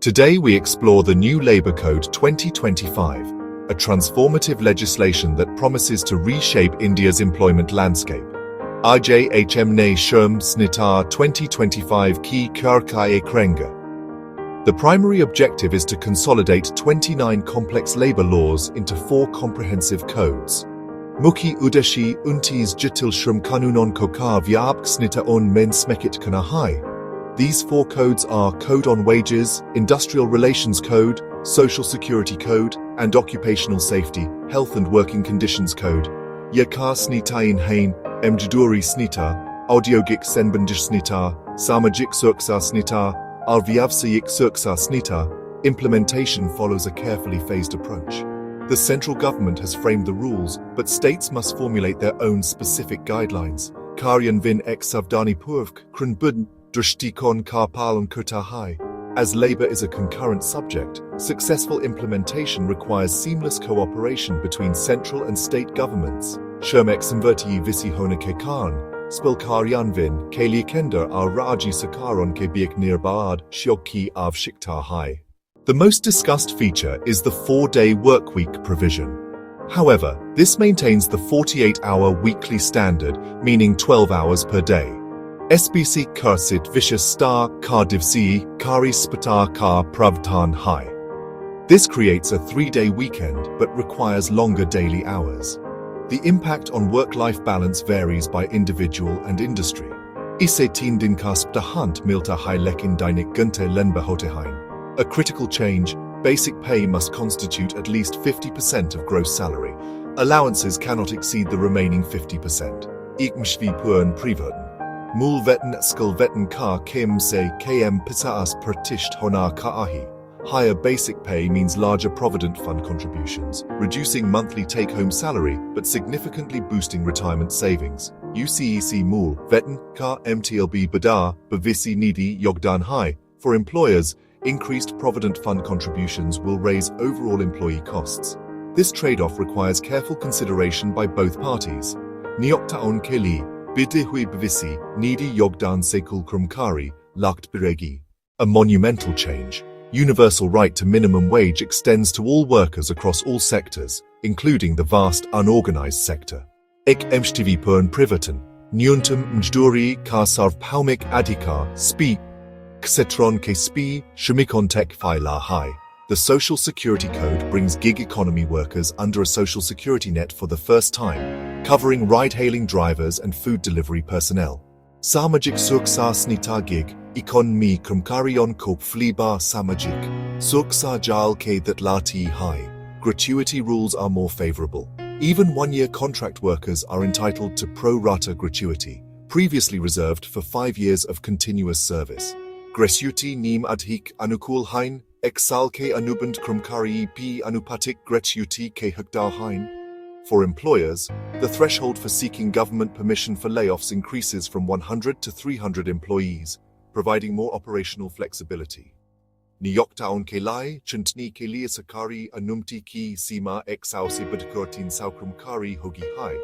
Today we explore the new Labour Code 2025, a transformative legislation that promises to reshape India's employment landscape. IJHM ne Sherm Snitar 2025 ki Karkaye Krenga. The primary objective is to consolidate 29 complex labour laws into 4 comprehensive codes. Mukhi Udeshi Untis Jitil Shrum Kanunon Kokar Vyabk Snita on Men Smekit Kanahai. These 4 codes are Code on Wages, Industrial Relations Code, Social Security Code, and Occupational Safety, Health and Working Conditions Code. Yakar Snitain Hain, Mjduri Snita, Audiogik Senbandish Snita, Samajik Surksa Snita, Arvyavsayik Surksa Snita. Implementation follows a carefully phased approach. The central government has framed the rules, but states must formulate their own specific guidelines. Karyan Vin Ek Savdani Purvk, Krunbudn, Drishtikon Karpalan Kurtahai. As labour is a concurrent subject, successful implementation requires seamless cooperation between central and state governments. Shermek Simverti Visi Hona Kekan, Spilkaryan Vin, Kali Kender Ar Raji Sakaron Kebiek Nirbaad, Shyoki Av Shiktar Hai. The most discussed feature is the 4-day workweek provision. However, this maintains the 48-hour weekly standard, meaning 12 hours per day. SBC Kursit Vishas Star Kar Divsi Kari Spatar Kar Pravtan Hai. This creates a 3-day weekend but requires longer daily hours. The impact on work-life balance varies by individual and industry. Ise Tindin Kasptahant Milta Hai Lekin Dainik Gunte Lenbahotehain. A critical change, basic pay must constitute at least 50% of gross salary. Allowances cannot exceed the remaining 50%. Ikmshvi Puan Priverden. Mul Vetten Skulvetten Ka Kim Se KM Pisaas Pertisht Honar Kaahi. Higher basic pay means larger Provident Fund contributions, reducing monthly take-home salary but significantly boosting retirement savings. UCEC Mul Vetten Ka MTLB Badar Bavisi Nidi Yogdan Hai. For employers, increased Provident Fund contributions will raise overall employee costs. This trade-off requires careful consideration by both parties. Nyoktaon Keli, Bidihui Bvisi, Nidi Yogdan Sekul Krumkari, Lakt Biregi. A monumental change. Universal right to minimum wage extends to all workers across all sectors, including the vast unorganized sector. Ek Mshtv Pern Privaten, Nyuntum Mjduri Kasarv Paumik Adhikar, Spi, Ksetron Ke Spi, Shumikontek Faila Hai. The Social Security Code brings gig economy workers under a social security net for the first time, covering ride-hailing drivers and food delivery personnel. Samajik Surksa Snita Gig, Ikon Mi Krumkarion Kop Fliba Samajik, Surksa Jal Ke Thatlati Hai. Gratuity rules are more favorable. Even one-year contract workers are entitled to pro-rata gratuity, previously reserved for 5 years of continuous service. Gratuity Neem Adhik Anukul Hain, Exal Ke Anuband Krumkari P Anupatik Gratuity Ke Hukdal Hain. For employers, the threshold for seeking government permission for layoffs increases from 100 to 300 employees, providing more operational flexibility. Niyoktaon Kelai, Chintni Kelia Sakari Anumti Ki Sima Exau Sibadkortin Saukrumkari Hogi Hai.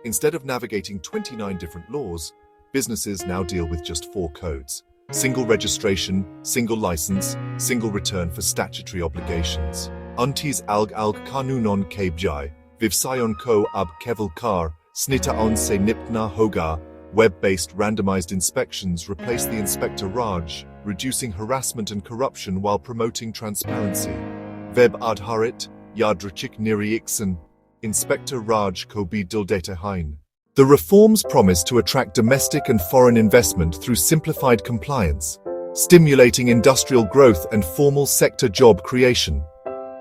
Instead of navigating 29 different laws, businesses now deal with just 4 codes. Single registration, single license, single return for statutory obligations. Untis Alg Kanunon Kabjai, Vivsayon Ko Ab Keval Kar, Snita On Se Niptna Hoga. Web-based randomized inspections replace the Inspector Raj, reducing harassment and corruption while promoting transparency. Web Adharit, Yadrachik Niriiksen, Inspector Raj Kobi Dildete Hein. The reforms promise to attract domestic and foreign investment through simplified compliance, stimulating industrial growth and formal sector job creation.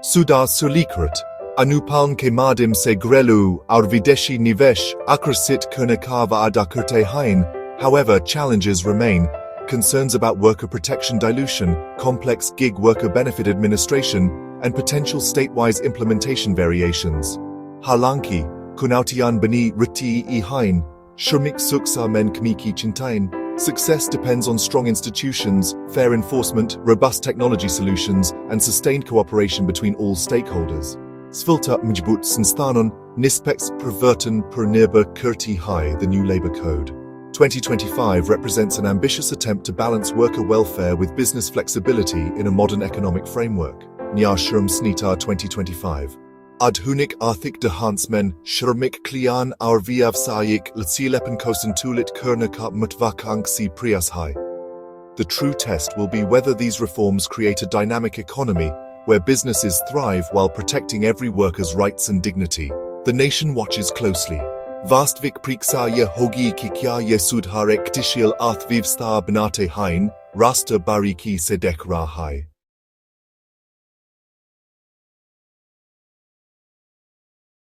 Sudar Sulikrat, Anupaln Kemadim Se Grelu, Arvideshi Nivesh, Akrasit Kernakava Adakerte Hain. However, challenges remain. Concerns about worker protection dilution, complex gig worker benefit administration, and potential state-wise implementation variations. Halanki, Kunautian Bani Riti E Hain, Shurmik Suksa Men Kmiki Chintain. Success depends on strong institutions, fair enforcement, robust technology solutions, and sustained cooperation between all stakeholders. Svilta Mjbut Sansthanon, Nispex Perverten Per Nirba Kurti Hai, the new Labour Code. 2025 represents an ambitious attempt to balance worker welfare with business flexibility in a modern economic framework. Nya Shrum Snitar 2025. Adhunik Arthik de Hansmen, Shurmik Klian Arviav Sayik Ltsilepen Kosentulit Kernaka Mutvakang Si Priashai. The true test will be whether these reforms create a dynamic economy where businesses thrive while protecting every worker's rights and dignity. The nation watches closely. Vastvik Priksaya Hogi Kikya Yesudharek Tishil Arthvivstar Bnate Hain, Rasta Bariki Sedek Rahai.